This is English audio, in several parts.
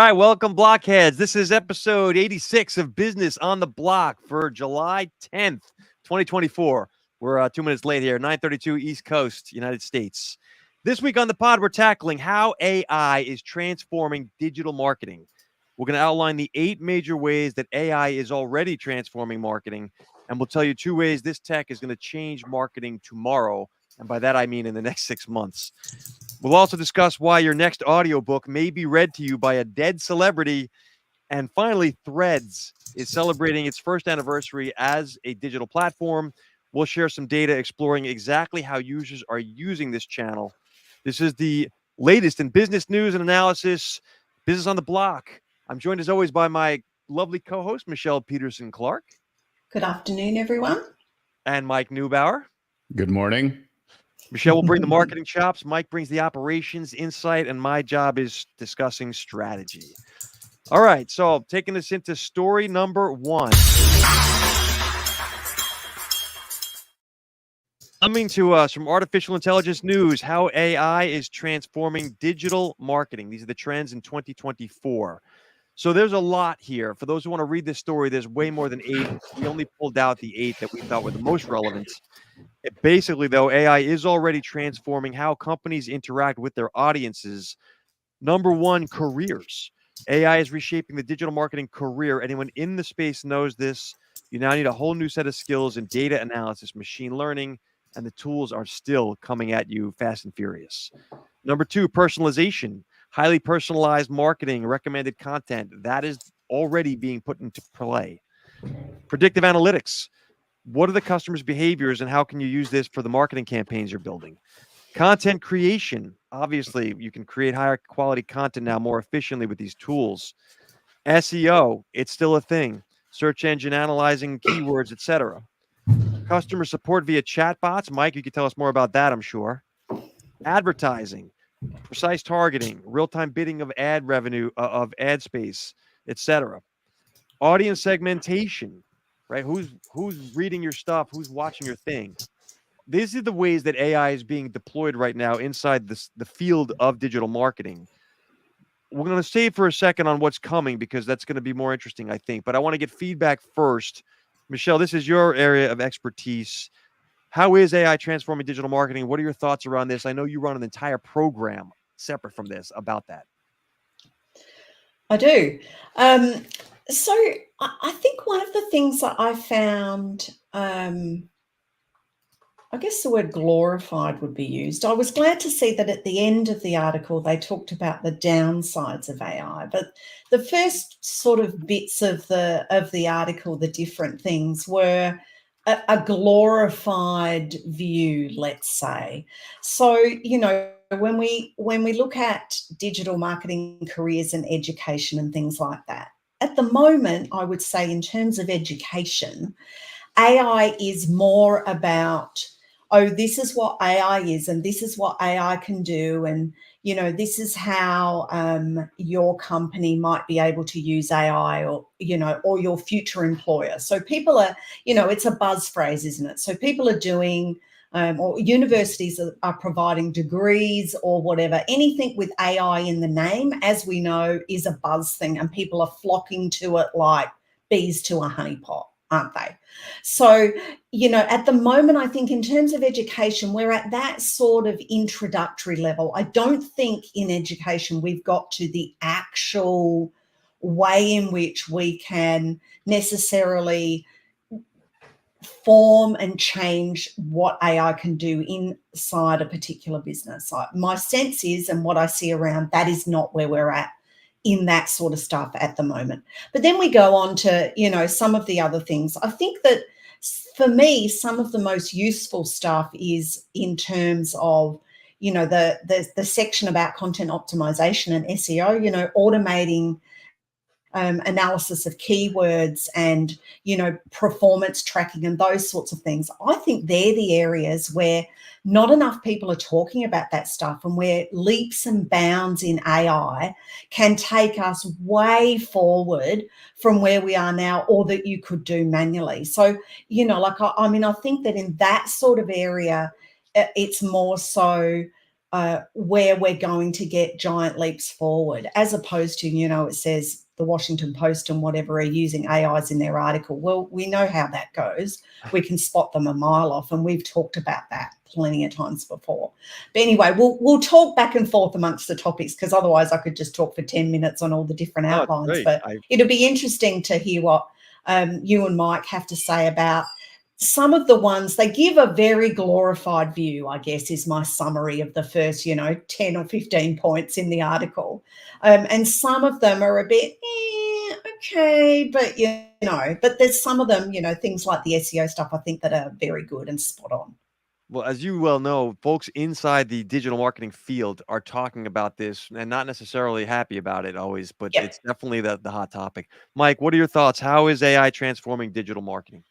right, welcome Blockheads. This is episode 86 of Business on the Block for July 10th, 2024. We're 2 minutes late here, 9:32 East Coast, United States. This week on the pod, we're tackling how AI is transforming digital marketing. We're going to outline the 8 major ways that AI is already transforming marketing, and we'll tell you 2 ways this tech is going to change marketing tomorrow, and by that I mean in the next 6 months. We'll also discuss why your next audiobook may be read to you by a dead celebrity. And finally, Threads is celebrating its first anniversary as a digital platform. We'll share some data exploring exactly how users are using this channel. This is the latest in business news and analysis, Business on the Block. I'm joined as always by my lovely co-host, Michelle Peterson-Clark. Good afternoon, everyone. And Mike Neubauer. Good morning. Michelle will bring the marketing chops. Mike brings the operations insight, and my job is discussing strategy. All right, so taking us into story number 1. Coming to us from artificial intelligence news, how AI is transforming digital marketing. These are the trends in 2024. So there's a lot here. For those who want to read this story, there's way more than 8. We only pulled out the 8 that we thought were the most relevant. Basically, though, AI is already transforming how companies interact with their audiences. Number 1, careers. AI is reshaping the digital marketing career. Anyone in the space knows this. You now need a whole new set of skills in data analysis, machine learning, and the tools are still coming at you fast and furious. Number 2, personalization. Highly personalized marketing, recommended content. That is already being put into play. Predictive analytics. What are the customers' behaviors and how can you use this for the marketing campaigns you're building? Content creation. Obviously, you can create higher quality content now more efficiently with these tools. SEO, it's still a thing. Search engine analyzing keywords, etc. Customer support via chatbots. Mike, you can tell us more about that, I'm sure. Advertising, precise targeting, real-time bidding of ad revenue, of ad space, etc. Audience segmentation. Right? Who's reading your stuff? Who's watching your thing? These are the ways that AI is being deployed right now inside the field of digital marketing. We're going to save for a second on what's coming because that's going to be more interesting, I think. But I want to get feedback first. Michelle, this is your area of expertise. How is AI transforming digital marketing? What are your thoughts around this? I know you run an entire program separate from this about that. I do. So I think one of the things that I found, I guess the word glorified would be used. I was glad to see that at the end of the article, they talked about the downsides of AI. But the first sort of bits of the article, the different things, were a glorified view, let's say. So, when we look at digital marketing careers and education and things like that, at the moment, I would say in terms of education, AI is more about, oh, this is what AI is and this is what AI can do. And, this is how your company might be able to use AI or your future employer. So people are, it's a buzz phrase, isn't it? So people are doing or universities are providing degrees or whatever. Anything with AI in the name, as we know, is a buzz thing, and people are flocking to it like bees to a honeypot, aren't they? So, at the moment, I think in terms of education, we're at that sort of introductory level. I don't think in education we've got to the actual way in which we can necessarily form and change what AI can do inside a particular business. My sense is, and what I see around, that is not where we're at in that sort of stuff at the moment. But then we go on to, some of the other things. I think that for me, some of the most useful stuff is in terms of, the section about content optimization and SEO, automating analysis of keywords and, performance tracking and those sorts of things. I think they're the areas where not enough people are talking about that stuff, and where leaps and bounds in AI can take us way forward from where we are now, or that you could do manually. So, I think that in that sort of area, it's more so where we're going to get giant leaps forward, as opposed to, it says the Washington Post and whatever are using AIs in their article. Well, we know how that goes. We can spot them a mile off, and we've talked about that plenty of times before. But anyway, we'll talk back and forth amongst the topics, because otherwise I could just talk for 10 minutes on all the different outlines. But it'll be interesting to hear what you and Mike have to say about some of the ones. They give a very glorified view, I guess, is my summary of the first, 10 or 15 points in the article. And some of them are a bit, okay, but, but there's some of them, things like the SEO stuff, I think, that are very good and spot on. Well, as you well know, folks inside the digital marketing field are talking about this and not necessarily happy about it always, but it's definitely the hot topic. Mike, what are your thoughts? How is AI transforming digital marketing?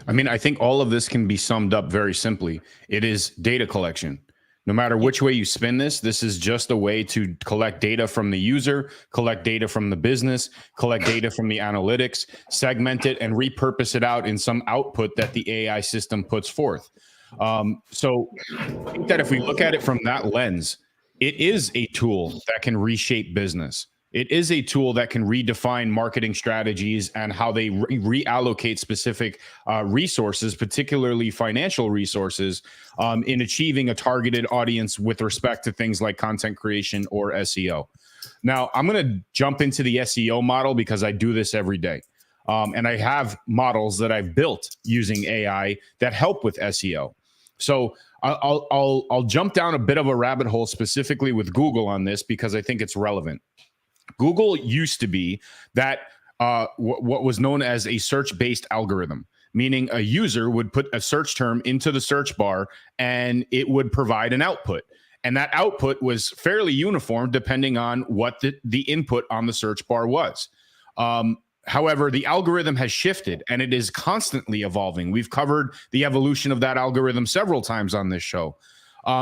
I mean, I think all of this can be summed up very simply. It is data collection. No matter which way you spin this is just a way to collect data from the user, collect data from the business, collect data from the analytics, segment it, and repurpose it out in some output that the AI system puts forth. So I think that if we look at it from that lens, it is a tool that can reshape business. It is a tool that can redefine marketing strategies and how they reallocate specific resources, particularly financial resources, in achieving a targeted audience with respect to things like content creation or SEO. Now, I'm going to jump into the SEO model because I do this every day. And I have models that I've built using AI that help with SEO. So I'll jump down a bit of a rabbit hole specifically with Google on this because I think it's relevant. Google used to be that what was known as a search-based algorithm, meaning a user would put a search term into the search bar and it would provide an output. And that output was fairly uniform depending on what the input on the search bar was. However, the algorithm has shifted and it is constantly evolving. We've covered the evolution of that algorithm several times on this show.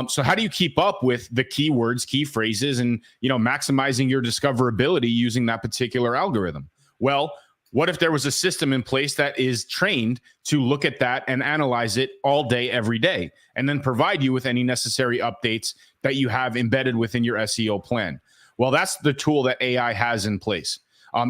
So how do you keep up with the keywords, key phrases, and maximizing your discoverability using that particular algorithm? Well, what if there was a system in place that is trained to look at that and analyze it all day, every day, and then provide you with any necessary updates that you have embedded within your SEO plan? Well, that's the tool that AI has in place.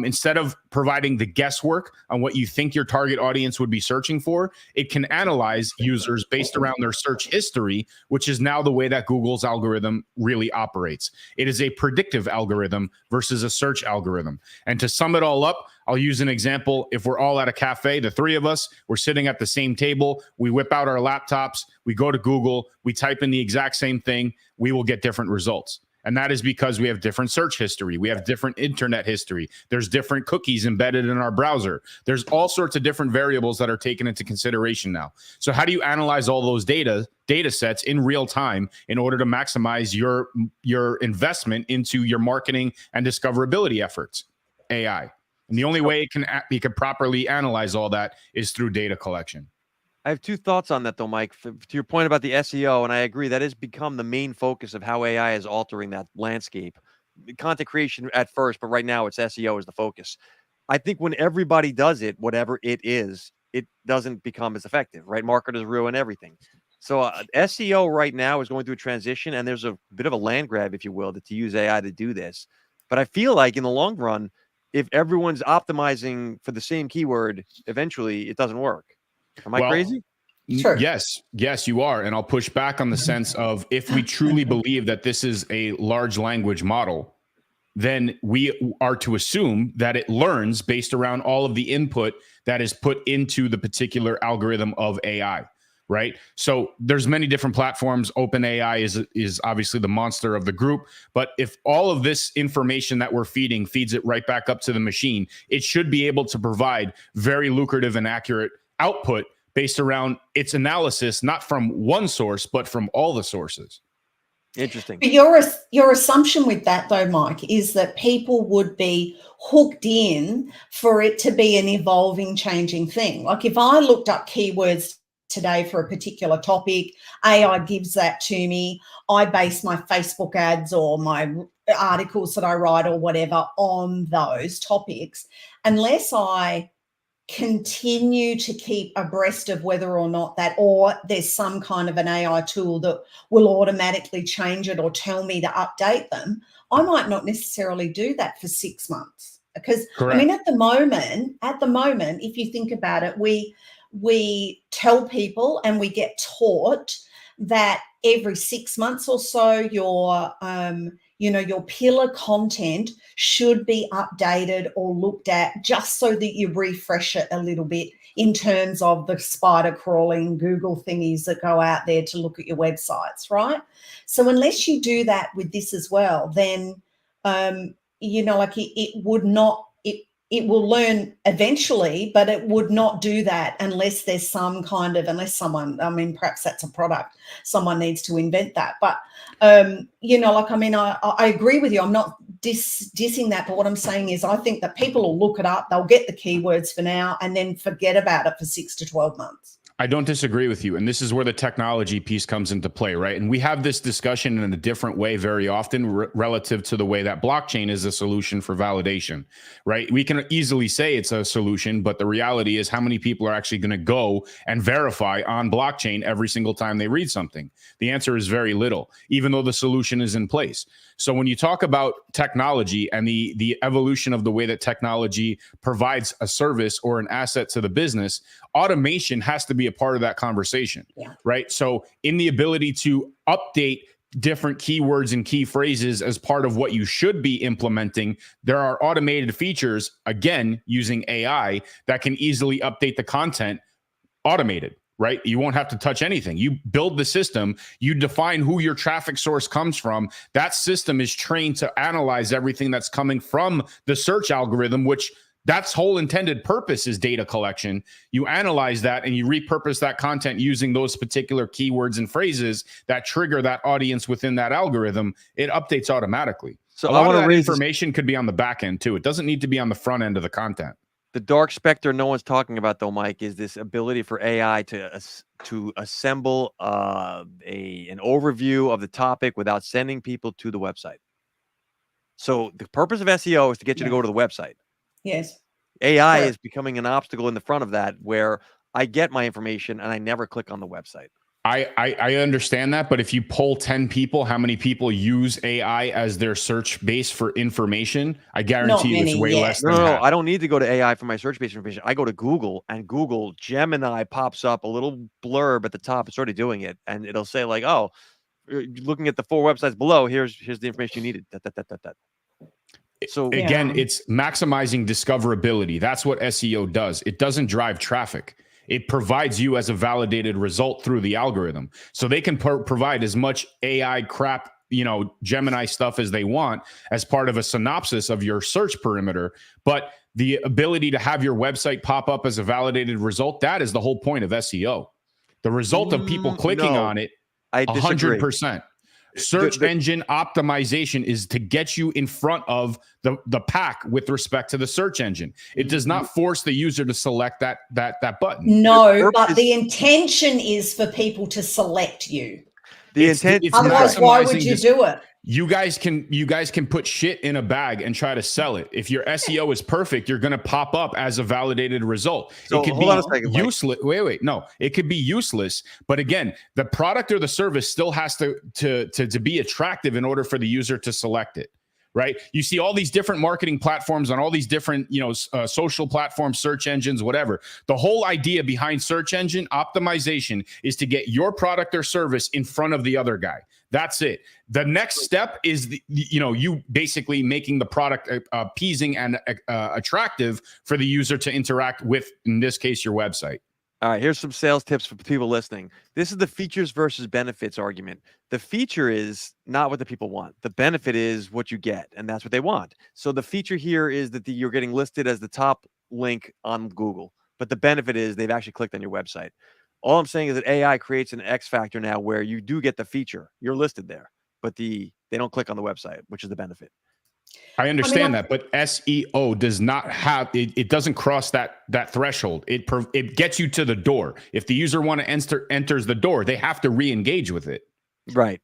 Instead of providing the guesswork on what you think your target audience would be searching for, it can analyze users based around their search history, which is now the way that Google's algorithm really operates. It is a predictive algorithm versus a search algorithm. And to sum it all up, I'll use an example. If we're all at a cafe, the three of us, we're sitting at the same table, we whip out our laptops, we go to Google, we type in the exact same thing, we will get different results. And that is because we have different search history. We have different internet history. There's different cookies embedded in our browser. There's all sorts of different variables that are taken into consideration now. So how do you analyze all those data sets in real time in order to maximize your investment into your marketing and discoverability efforts? AI. And the only way it can properly analyze all that is through data collection. I have two thoughts on that, though, Mike. To your point about the SEO, and I agree, that has become the main focus of how AI is altering that landscape. Content creation at first, but right now it's SEO is the focus. I think when everybody does it, whatever it is, it doesn't become as effective, right? Marketers ruin everything. So SEO right now is going through a transition, and there's a bit of a land grab, if you will, to use AI to do this. But I feel like in the long run, if everyone's optimizing for the same keyword, eventually it doesn't work. Am I crazy? Sure. Yes, you are. And I'll push back on the sense of if we truly believe that this is a large language model, then we are to assume that it learns based around all of the input that is put into the particular algorithm of AI, right? So there's many different platforms. OpenAI is obviously the monster of the group. But if all of this information that we're feeding feeds it right back up to the machine, it should be able to provide very lucrative and accurate output based around its analysis, not from one source, but from all the sources. Interesting. But your assumption with that, though, Mike, is that people would be hooked in for it to be an evolving, changing thing. Like if I looked up keywords today for a particular topic, AI gives that to me. I base my Facebook ads or my articles that I write or whatever on those topics. Unless I continue to keep abreast of whether or not that, or there's some kind of an AI tool that will automatically change it or tell me to update them, I might not necessarily do that for 6 months. Because Correct. I mean, at the moment, if you think about it, we tell people and we get taught that every 6 months or so your pillar content should be updated or looked at, just so that you refresh it a little bit in terms of the spider crawling Google thingies that go out there to look at your websites, right? So unless you do that with this as well, then it would not, it will learn eventually, but it would not do that unless there's some kind of, unless someone, I mean, perhaps that's a product, someone needs to invent that. But, I agree with you. I'm not dissing that, but what I'm saying is I think that people will look it up, they'll get the keywords for now, and then forget about it for 6 to 12 months. I don't disagree with you. And this is where the technology piece comes into play, right? And we have this discussion in a different way very often relative to the way that blockchain is a solution for validation, right? We can easily say it's a solution, but the reality is how many people are actually going to go and verify on blockchain every single time they read something? The answer is very little, even though the solution is in place. So when you talk about technology and the evolution of the way that technology provides a service or an asset to the business, automation has to be a part of that conversation, right? So in the ability to update different keywords and key phrases as part of what you should be implementing, there are automated features, again, using AI, that can easily update the content automated. Right? You won't have to touch anything. You build the system, you define who your traffic source comes from. That system is trained to analyze everything that's coming from the search algorithm, which that's whole intended purpose is data collection. You analyze that and you repurpose that content using those particular keywords and phrases that trigger that audience within that algorithm. It updates automatically. So a lot of that information could be on the back end too. It doesn't need to be on the front end of the content. The dark specter no one's talking about, though, Mike, is this ability for AI to assemble an overview of the topic without sending people to the website. So the purpose of SEO is to get you to go to the website. Yes. AI is becoming an obstacle in the front of that, where I get my information and I never click on the website. I understand that, but if you poll 10 people, how many people use AI as their search base for information? I guarantee you it's way less than that. No, I don't need to go to AI for my search-based information. I go to Google, and Google Gemini pops up a little blurb at the top. It's already doing it, and it'll say like, "Oh, looking at the 4 websites below, here's the information you needed." So again, it's maximizing discoverability. That's what SEO does. It doesn't drive traffic. It provides you as a validated result through the algorithm. So they can provide as much AI crap, Gemini stuff as they want as part of a synopsis of your search perimeter. But the ability to have your website pop up as a validated result, that is the whole point of SEO. The result of people clicking on it, I disagree. 100%. Search engine optimization is to get you in front of the pack with respect to the search engine. It does not force the user to select that button. No, but the intention is for people to select you. Otherwise, why would you do it? You guys can put shit in a bag and try to sell it. If your SEO is perfect, you're going to pop up as a validated result. So, it could be useless. Wait. No, it could be useless. But again, the product or the service still has to be attractive in order for the user to select it. Right? You see all these different marketing platforms on all these different, social platforms, search engines, whatever. The whole idea behind search engine optimization is to get your product or service in front of the other guy. That's it. The next step is, you basically making the product appeasing and attractive for the user to interact with, in this case, your website. All right, here's some sales tips for people listening. This is the features versus benefits argument. The feature is not what the people want. The benefit is what you get, and that's what they want. So the feature here is that you're getting listed as the top link on Google, but the benefit is they've actually clicked on your website. All I'm saying is that AI creates an X factor now where you do get the feature. You're listed there, but they don't click on the website, which is the benefit. I understand that, but SEO does not have it doesn't cross that threshold. It gets you to the door. If the user enters the door, they have to re-engage with it. Right.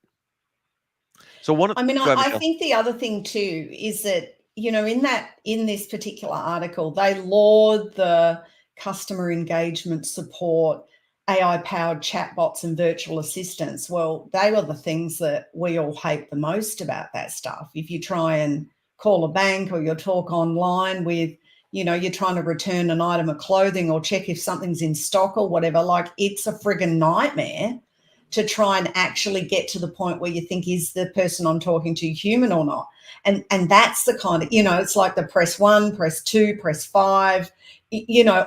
So I think the other thing too is that, in this particular article, they laud the customer engagement support, AI-powered chatbots and virtual assistants. Well, they were the things that we all hate the most about that stuff. If you try and call a bank or you talk online with, you're trying to return an item of clothing or check if something's in stock or whatever, like it's a friggin' nightmare to try and actually get to the point where you think, is the person I'm talking to human or not? And that's the kind of, it's like the press 1, press 2, press 5,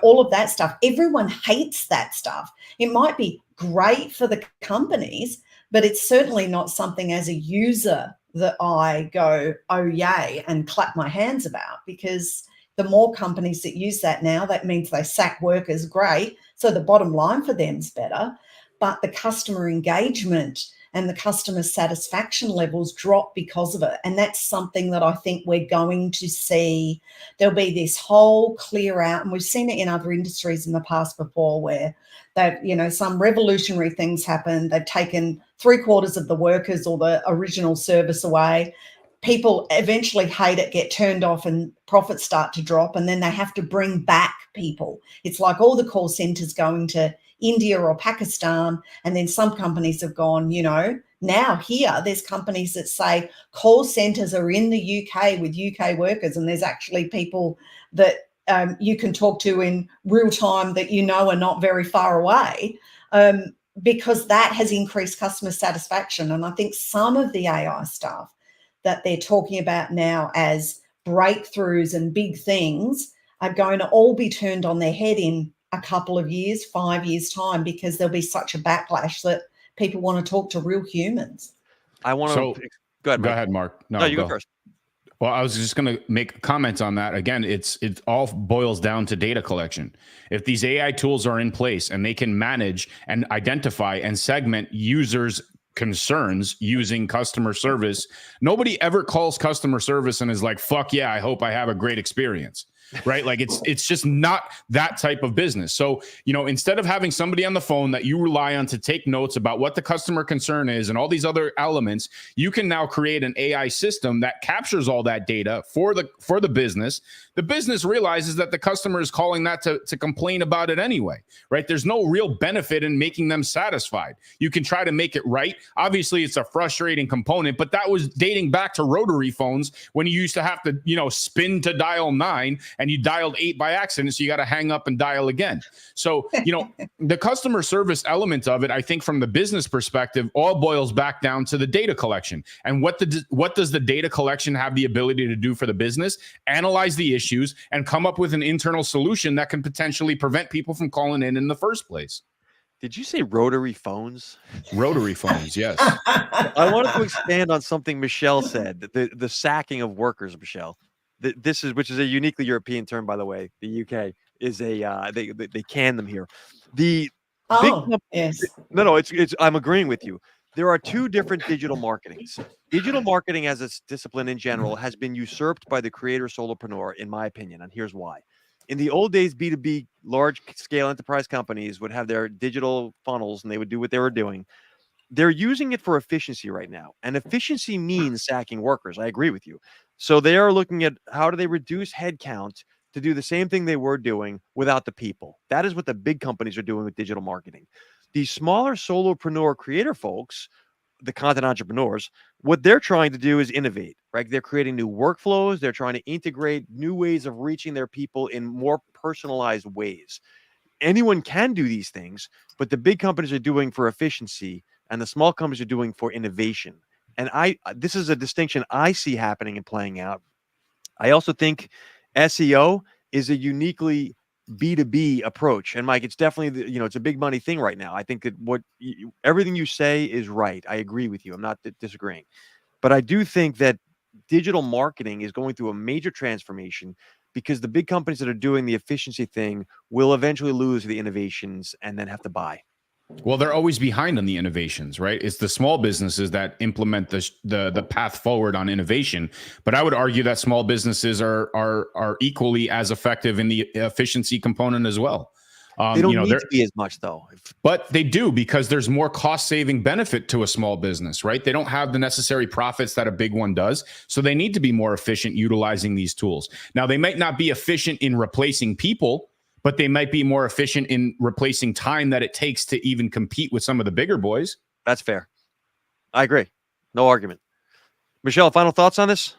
all of that stuff. Everyone hates that stuff. It might be great for the companies, but it's certainly not something as a user that I go, oh, yay, and clap my hands about, because the more companies that use that now, that means they sack workers, great. So the bottom line for them is better. But the customer engagement and the customer satisfaction levels drop because of it. And that's something that I think we're going to see. There'll be this whole clear out, and we've seen it in other industries in the past before, where they've, some revolutionary things happen. They've taken 3/4 of the workers or the original service away. People eventually hate it, get turned off, and profits start to drop, and then they have to bring back people. It's like all the call centers going to India or Pakistan, and then some companies have gone, now here there's companies that say call centers are in the UK with UK workers, and there's actually people that you can talk to in real time that are not very far away, because that has increased customer satisfaction. And I think some of the AI stuff that they're talking about now as breakthroughs and big things are going to all be turned on their head in a couple of years, 5 years' time, because there'll be such a backlash that people want to talk to real humans. I want to go ahead, Mike. Go ahead, Mark. No, you go first. Well, I was just going to make comments on that. Again, it all boils down to data collection. If these AI tools are in place and they can manage and identify and segment users' concerns using customer service, nobody ever calls customer service and is like, fuck yeah, I hope I have a great experience. Right? Like it's just not that type of business. So, instead of having somebody on the phone that you rely on to take notes about what the customer concern is and all these other elements, you can now create an AI system that captures all that data for the business. The business realizes that the customer is calling that to complain about it anyway, right? There's no real benefit in making them satisfied. You can try to make it right. Obviously, it's a frustrating component, but that was dating back to rotary phones when you used to have to, spin to dial 9 and you dialed 8 by accident. So you got to hang up and dial again. So, the customer service element of it, I think from the business perspective, all boils back down to the data collection. And what does the data collection have the ability to do for the business? Analyze the issues and come up with an internal solution that can potentially prevent people from calling in the first place. Did you say rotary phones? Rotary phones, yes. I wanted to expand on something Michelle said, the sacking of workers, Michelle. Which is a uniquely European term, by the way. The UK is they can them here. Yes. No, it's I'm agreeing with you. There are two different digital marketings. Digital marketing as a discipline in general has been usurped by the creator solopreneur, in my opinion, and here's why. In the old days, B2B large scale enterprise companies would have their digital funnels and they would do what they were doing. They're using it for efficiency right now. And efficiency means sacking workers. I agree with you. So they are looking at how do they reduce headcount to do the same thing they were doing without the people. That is what the big companies are doing with digital marketing. These smaller solopreneur creator folks, the content entrepreneurs, what they're trying to do is innovate, right? They're creating new workflows. They're trying to integrate new ways of reaching their people in more personalized ways. Anyone can do these things, but the big companies are doing for efficiency and the small companies are doing for innovation. And this is a distinction I see happening and playing out. I also think SEO is a uniquely B2B approach. And Mike, it's definitely, it's a big money thing right now. I think that everything you say is right. I agree with you. I'm not disagreeing. But I do think that digital marketing is going through a major transformation because the big companies that are doing the efficiency thing will eventually lose the innovations and then have to buy. Well, they're always behind on the innovations, right? It's the small businesses that implement the path forward on innovation. But I would argue that small businesses are equally as effective in the efficiency component as well. They don't need to be as much, though. But they do, because there's more cost-saving benefit to a small business, right? They don't have the necessary profits that a big one does. So they need to be more efficient utilizing these tools. Now, they might not be efficient in replacing people, but they might be more efficient in replacing time that it takes to even compete with some of the bigger boys. That's fair. I agree. No argument. Michelle, final thoughts on this?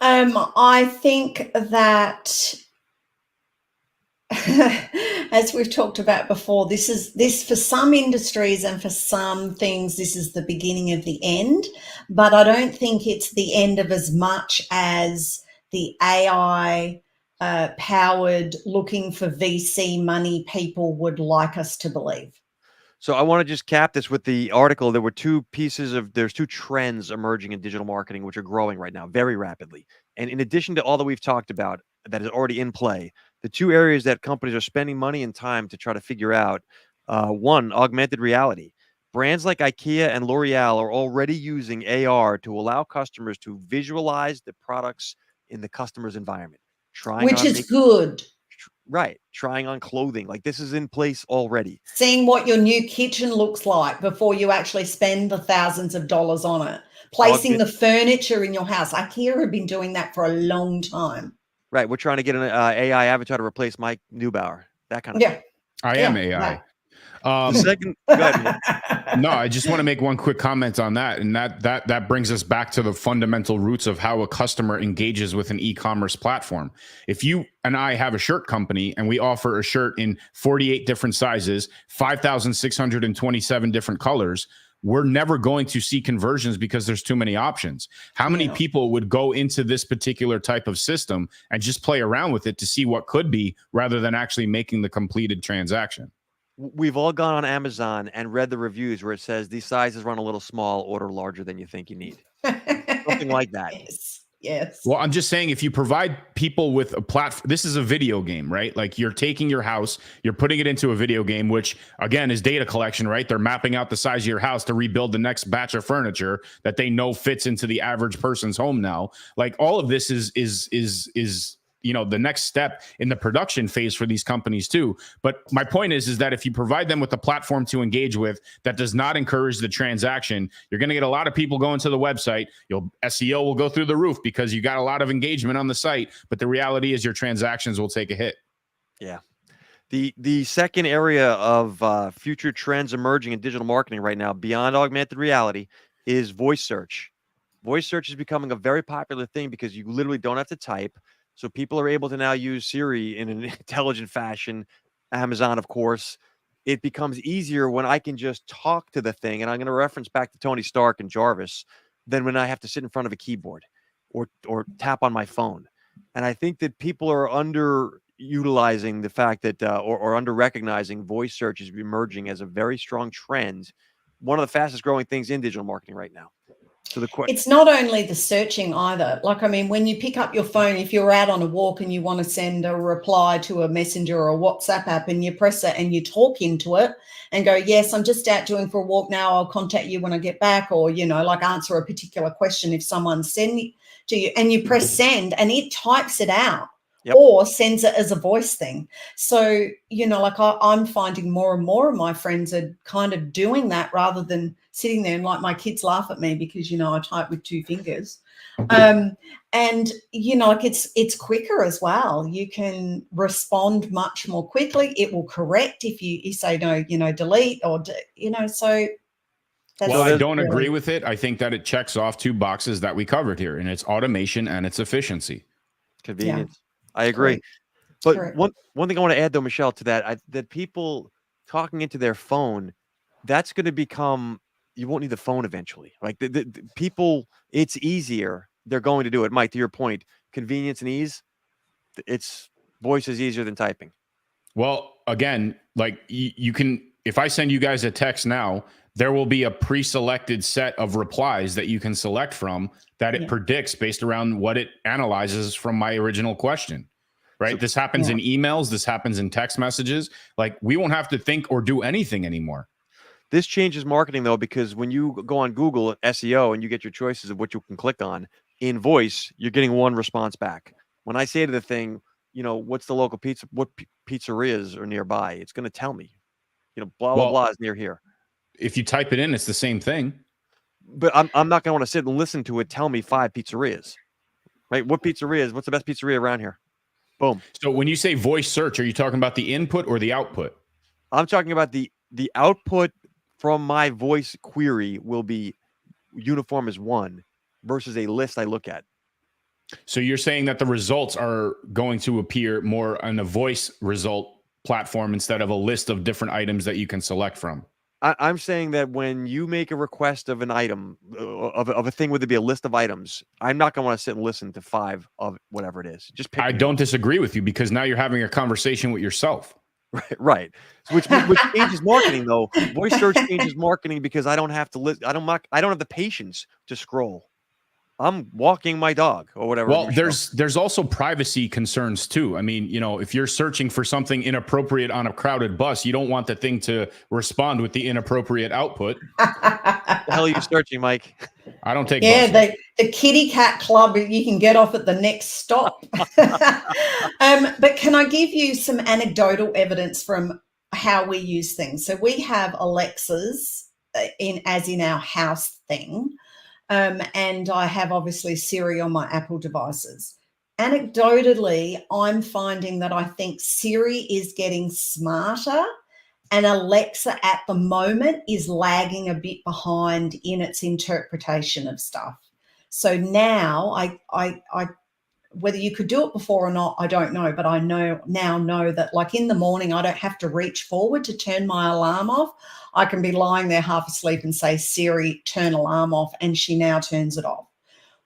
I think that as we've talked about before, this for some industries and for some things, this is the beginning of the end, but I don't think it's the end of as much as the AI powered looking for VC money people would like us to believe. So I want to just cap this with the article. There's two trends emerging in digital marketing, which are growing right now very rapidly. And in addition to all that we've talked about that is already in play, the two areas that companies are spending money and time to try to figure out, one, augmented reality. Brands like IKEA and L'Oreal are already using AR to allow customers to visualize the products in the customer's environment. Which is good. Right. Trying on clothing. Like, this is in place already. Seeing what your new kitchen looks like before you actually spend the thousands of dollars on it. Placing the furniture in your house. IKEA have been doing that for a long time. Right. We're trying to get an AI avatar to replace Mike Neubauer. That kind of thing. I am AI. The second, go ahead, no, I just want to make one quick comment on that. And that brings us back to the fundamental roots of how a customer engages with an e-commerce platform. If you and I have a shirt company and we offer a shirt in 48 different sizes, 5,627 different colors, we're never going to see conversions because there's too many options. How many people would go into this particular type of system and just play around with it to see what could be rather than actually making the completed transaction? We've all gone on Amazon and read the reviews where it says these sizes run a little small, order larger than you think you need. Something like that. Yes. Well, I'm just saying, if you provide people with a platform, this is a video game, right? Like, you're taking your house, you're putting it into a video game, which again is data collection, right? They're mapping out the size of your house to rebuild the next batch of furniture that they know fits into the average person's home now. Like, all of this is the next step in the production phase for these companies too. But my point is that if you provide them with a platform to engage with that does not encourage the transaction, you're going to get a lot of people going to the website. SEO will go through the roof because you got a lot of engagement on the site. But the reality is your transactions will take a hit. Yeah. The second area of future trends emerging in digital marketing right now, beyond augmented reality, is voice search. Voice search is becoming a very popular thing because you literally don't have to type. So people are able to now use Siri in an intelligent fashion. Amazon, of course. It becomes easier when I can just talk to the thing. And I'm going to reference back to Tony Stark and Jarvis than when I have to sit in front of a keyboard or tap on my phone. And I think that people are underutilizing the fact that or under recognizing voice search is emerging as a very strong trend. One of the fastest growing things in digital marketing right now. So it's not only the searching either. Like, I mean, when you pick up your phone, if you're out on a walk and you want to send a reply to a messenger or a WhatsApp app and you press it and you talk into it and go, yes, I'm just out doing for a walk now. I'll contact you when I get back, or, like answer a particular question if someone's sending to you, and you press send and it types it out. Yep. Or sends it as a voice thing. So, like I'm finding more and more of my friends are kind of doing that rather than sitting there, and like my kids laugh at me because, I type with two fingers. And, like it's quicker as well. You can respond much more quickly. It will correct if you say no, delete or, so. Well, I don't agree with it. I think that it checks off two boxes that we covered here, and it's automation and it's efficiency. Convenience. Yeah. I agree. But one thing I want to add, though, Michelle, to that, that people talking into their phone, that's going to become, you won't need the phone eventually. Like the people, it's easier. They're going to do it. Mike, to your point, convenience and ease, it's voice is easier than typing. Well, again, like you can, if I send you guys a text now, there will be a pre-selected set of replies that you can select from that it predicts based around what it analyzes from my original question, right? So, this happens in emails. This happens in text messages. Like, we won't have to think or do anything anymore. This changes marketing, though, because when you go on Google SEO and you get your choices of what you can click on in voice, you're getting one response back. When I say to the thing, what's the local pizza, what pizzerias are nearby, it's going to tell me, blah, blah, blah is near here. If you type it in, it's the same thing. But I'm not going to want to sit and listen to it tell me 5 pizzerias, right? What pizzerias? What's the best pizzeria around here? Boom. So when you say voice search, are you talking about the input or the output? I'm talking about the output from my voice query will be uniform as one versus a list I look at. So you're saying that the results are going to appear more on a voice result platform instead of a list of different items that you can select from. I'm saying that when you make a request of an item, of a thing, would it be a list of items? I'm not going to want to sit and listen to 5 of whatever it is. Just pick. I don't disagree with you because now you're having a conversation with yourself. Right. Which changes marketing though. Voice search changes marketing because I don't have to list. I don't have the patience to scroll. I'm walking my dog or whatever. Well, there's also privacy concerns too. I mean, you know, if you're searching for something inappropriate on a crowded bus, you don't want the thing to respond with the inappropriate output. What the hell are you searching, Mike? I don't take Yeah, buses. the kitty cat club, you can get off at the next stop. But can I give you some anecdotal evidence from how we use things? So we have Alexas in our house thing. And I have obviously Siri on my Apple devices. Anecdotally, I'm finding that I think Siri is getting smarter and Alexa at the moment is lagging a bit behind in its interpretation of stuff. So now I whether you could do it before or not, I don't know, but I know that like in the morning, I don't have to reach forward to turn my alarm off. I can be lying there half asleep and say, Siri, turn alarm off, and she now turns it off.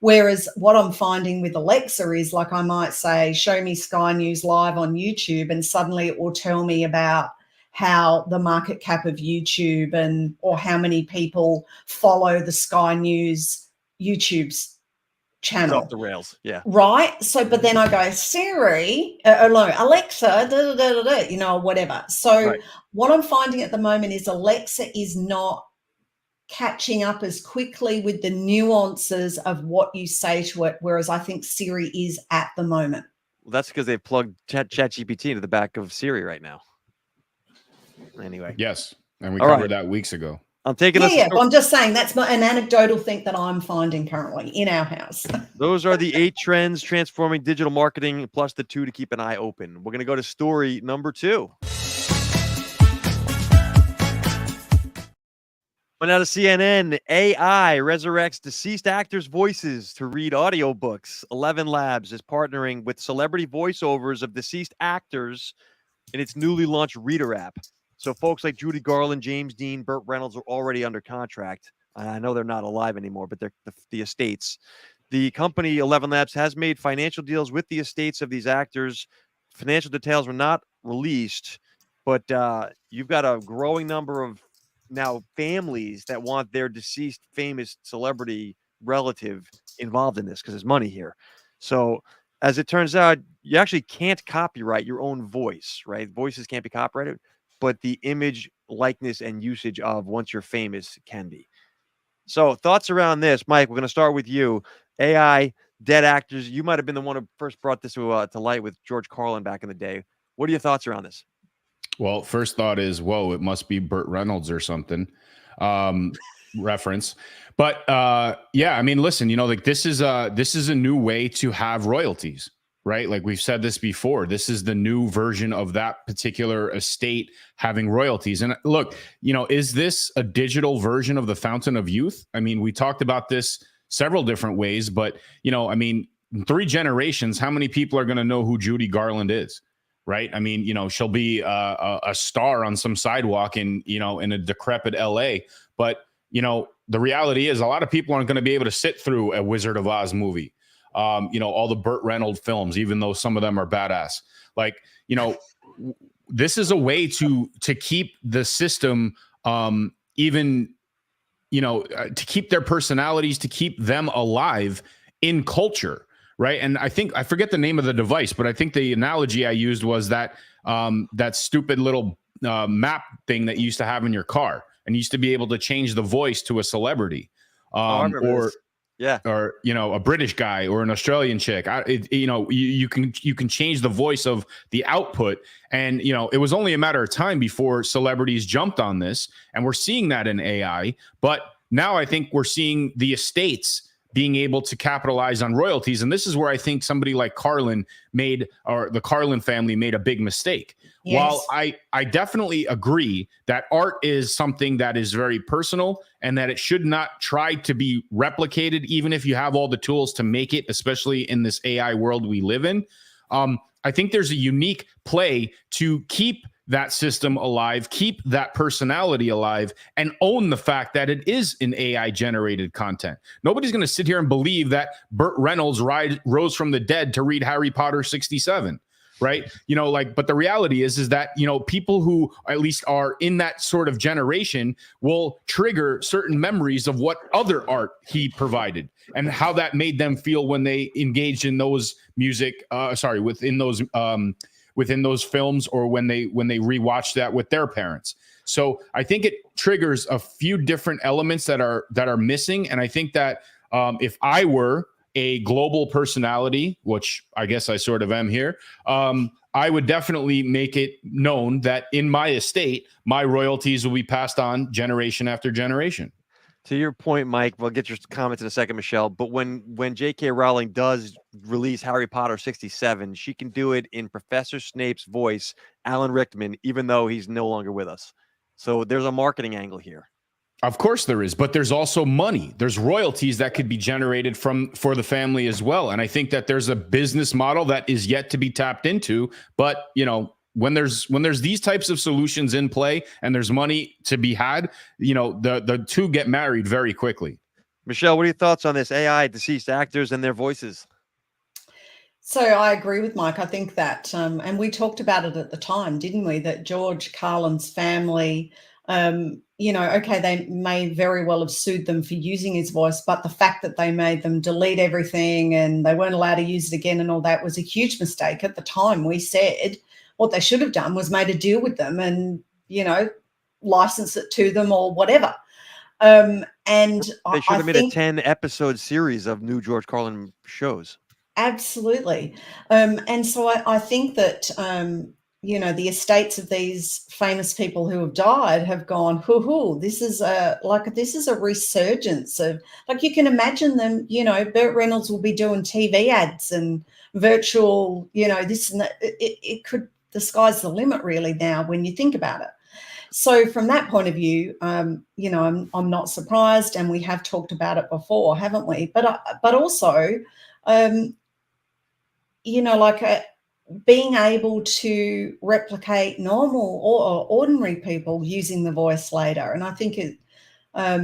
Whereas what I'm finding with Alexa is like I might say, show me Sky News live on YouTube, and suddenly it will tell me about how the market cap of YouTube or how many people follow the Sky News YouTube's channel. It's off the rails. Yeah. Right. So, but then I go, Siri, Alexa, whatever. So Right. What I'm finding at the moment is Alexa is not catching up as quickly with the nuances of what you say to it, whereas I think Siri is at the moment. Well, that's because they've plugged ChatGPT into the back of Siri right now. Anyway. Yes. And we covered that weeks ago. I'm taking but I'm just saying that's an anecdotal thing that I'm finding currently in our house. Those are the 8 trends transforming digital marketing, plus the 2 to keep an eye open. We're going to go to story number 2. But now to CNN, AI resurrects deceased actors' voices to read audiobooks. 11 Labs is partnering with celebrity voiceovers of deceased actors in its newly launched Reader app. So folks like Judy Garland, James Dean, Burt Reynolds are already under contract. I know they're not alive anymore, but they're the estates. The company 11 Labs has made financial deals with the estates of these actors. Financial details were not released, but you've got a growing number of now families that want their deceased famous celebrity relative involved in this because there's money here. So as it turns out, you actually can't copyright your own voice, right? Voices can't be copyrighted, but the image, likeness, and usage of once you're famous can be. So thoughts around this, Mike? We're going to start with you. AI, dead actors. You might have been the one who first brought this to light with George Carlin back in the day. What are your thoughts around this? Well, first thought is, whoa, it must be Burt Reynolds or something reference. But yeah, I mean, listen, like this is a new way to have royalties, right? Like we've said this before, this is the new version of that particular estate having royalties. And look, is this a digital version of the Fountain of Youth? I mean, we talked about this several different ways, but I mean, in 3 generations, how many people are going to know who Judy Garland is? Right. I mean, she'll be a star on some sidewalk in a decrepit LA. But, the reality is a lot of people aren't going to be able to sit through a Wizard of Oz movie. All the Burt Reynolds films, even though some of them are badass. Like, this is a way to keep the system even, to keep their personalities, to keep them alive in culture. Right. And I forget the name of the device, but I think the analogy I used was that that stupid little map thing that you used to have in your car and you used to be able to change the voice to a celebrity or a British guy or an Australian chick. You can change the voice of the output. And, it was only a matter of time before celebrities jumped on this. And we're seeing that in AI. But now I think we're seeing the estates being able to capitalize on royalties. And this is where I think somebody like Carlin or the Carlin family made a big mistake. Yes. While I definitely agree that art is something that is very personal and that it should not try to be replicated, even if you have all the tools to make it, especially in this AI world we live in, I think there's a unique play to keep that system alive, keep that personality alive, and own the fact that it is an AI generated content. Nobody's going to sit here and believe that Burt Reynolds rose from the dead to read Harry Potter 67. Right. But the reality is that, people who at least are in that sort of generation will trigger certain memories of what other art he provided and how that made them feel when they engaged in those within those films, or when they rewatch that with their parents. So I think it triggers a few different elements that are missing. And I think that if I were a global personality, which I guess I sort of am here, I would definitely make it known that in my estate, my royalties will be passed on generation after generation. To your point, Mike, we'll get your comments in a second, Michelle. But when J.K. Rowling does release Harry Potter 67, she can do it in Professor Snape's voice, Alan Rickman, even though he's no longer with us. So there's a marketing angle here. Of course there is, but there's also money. There's royalties that could be generated for the family as well. And I think that there's a business model that is yet to be tapped into. But, when there's these types of solutions in play and there's money to be had, the two get married very quickly. Michelle, what are your thoughts on this AI deceased actors and their voices? So I agree with Mike. I think that, and we talked about it at the time, didn't we? That George Carlin's family, okay, they may very well have sued them for using his voice, but the fact that they made them delete everything and they weren't allowed to use it again and all that was a huge mistake. At the time, we said what they should have done was made a deal with them and, license it to them or whatever. And they should have made a 10-episode series of new George Carlin shows. Absolutely. And so I think that, the estates of these famous people who have died have gone, this is a resurgence of, like, you can imagine them, Burt Reynolds will be doing TV ads and virtual, this and that. It could, the sky's the limit really now when you think about it. So from that point of view, I'm not surprised, and we have talked about it before, haven't we? But also, being able to replicate normal or ordinary people using the voice later. And I think I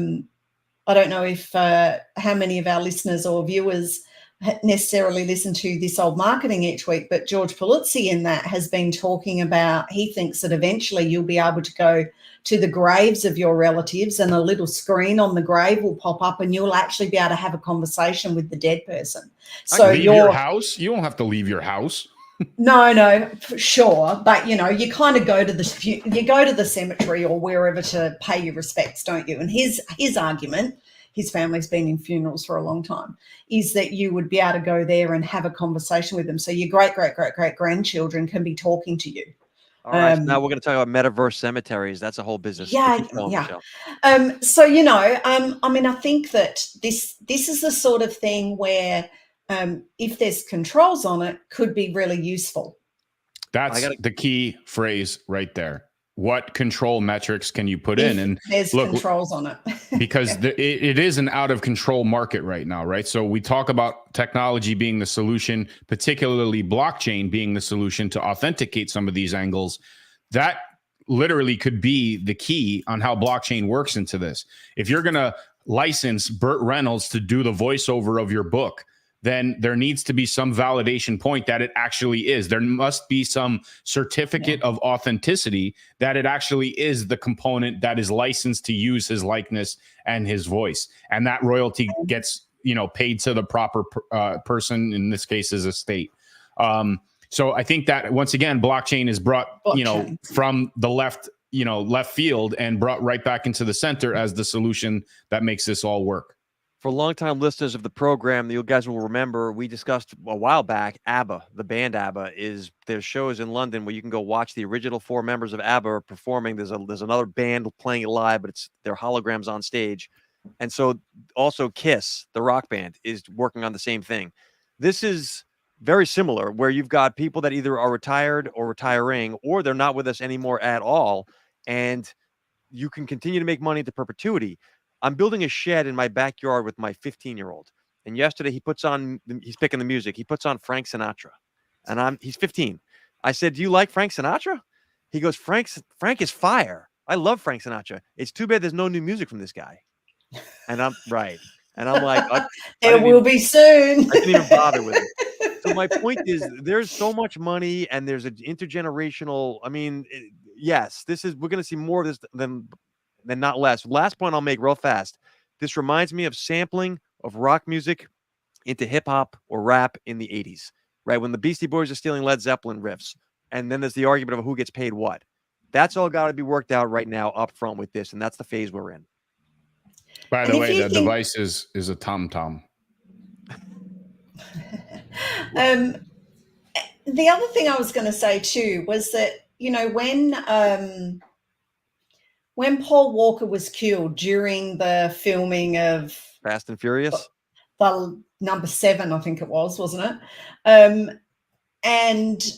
don't know if how many of our listeners or viewers necessarily listen to This Old Marketing each week, but George Polizzi in that has been talking about, he thinks that eventually you'll be able to go to the graves of your relatives and a little screen on the grave will pop up and you'll actually be able to have a conversation with the dead person. So your house, you don't have to leave your house. No, sure. But, you kind of go to the cemetery or wherever to pay your respects, don't you? And his argument, his family's been in funerals for a long time, is that you would be able to go there and have a conversation with them. So your great-great-great-great-grandchildren can be talking to you. All right, so now we're going to talk about metaverse cemeteries. That's a whole business. Yeah. So, I think that this is the sort of thing where if there's controls on it, could be really useful. That's the key phrase right there. What control metrics can you put in? And there's controls on it. Because it is an out of control market right now, right? So we talk about technology being the solution, particularly blockchain being the solution to authenticate some of these angles. That literally could be the key on how blockchain works into this. If you're going to license Burt Reynolds to do the voiceover of your book, then there needs to be some validation point that it actually is. There must be some certificate of authenticity that it actually is the component that is licensed to use his likeness and his voice. And that royalty gets, paid to the proper person, in this case, his estate. So I think that, once again, blockchain is brought, from the left field and brought right back into the center as the solution that makes this all work. For longtime listeners of the program, you guys will remember we discussed a while back, ABBA, the band ABBA, there's shows in London where you can go watch the original 4 members of ABBA performing. There's another band playing it live, but they're holograms on stage. And so also Kiss, the rock band, is working on the same thing. This is very similar, where you've got people that either are retired or retiring, or they're not with us anymore at all. And you can continue to make money into perpetuity. I'm building a shed in my backyard with my 15-year-old. And yesterday he's picking the music. He puts on Frank Sinatra. And he's 15. I said, "Do you like Frank Sinatra?" He goes, Frank is fire. I love Frank Sinatra. It's too bad there's no new music from this guy. And I'm right. And I'm like, there will be soon. I didn't even bother with it. So my point is, there's so much money, and there's an intergenerational. I mean, yes, we're going to see more of this than not less. Last point I'll make real fast. This reminds me of sampling of rock music into hip hop or rap in the 80s, right? When the Beastie Boys are stealing Led Zeppelin riffs, and then there's the argument of who gets paid what. That's all got to be worked out right now up front with this, and that's the phase we're in. By the way, the device is a tom-tom. The other thing I was going to say too was that, you know, when Paul Walker was killed during the filming of Fast and Furious, the number 7, I think it was, wasn't it? And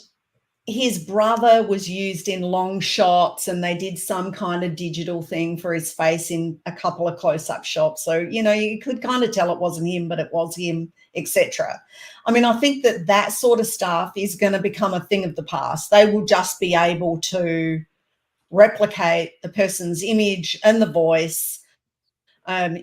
his brother was used in long shots, and they did some kind of digital thing for his face in a couple of close-up shots. So, you know, you could kind of tell it wasn't him, but it was him, etc. I mean, I think that sort of stuff is going to become a thing of the past. They will just be able to replicate the person's image and the voice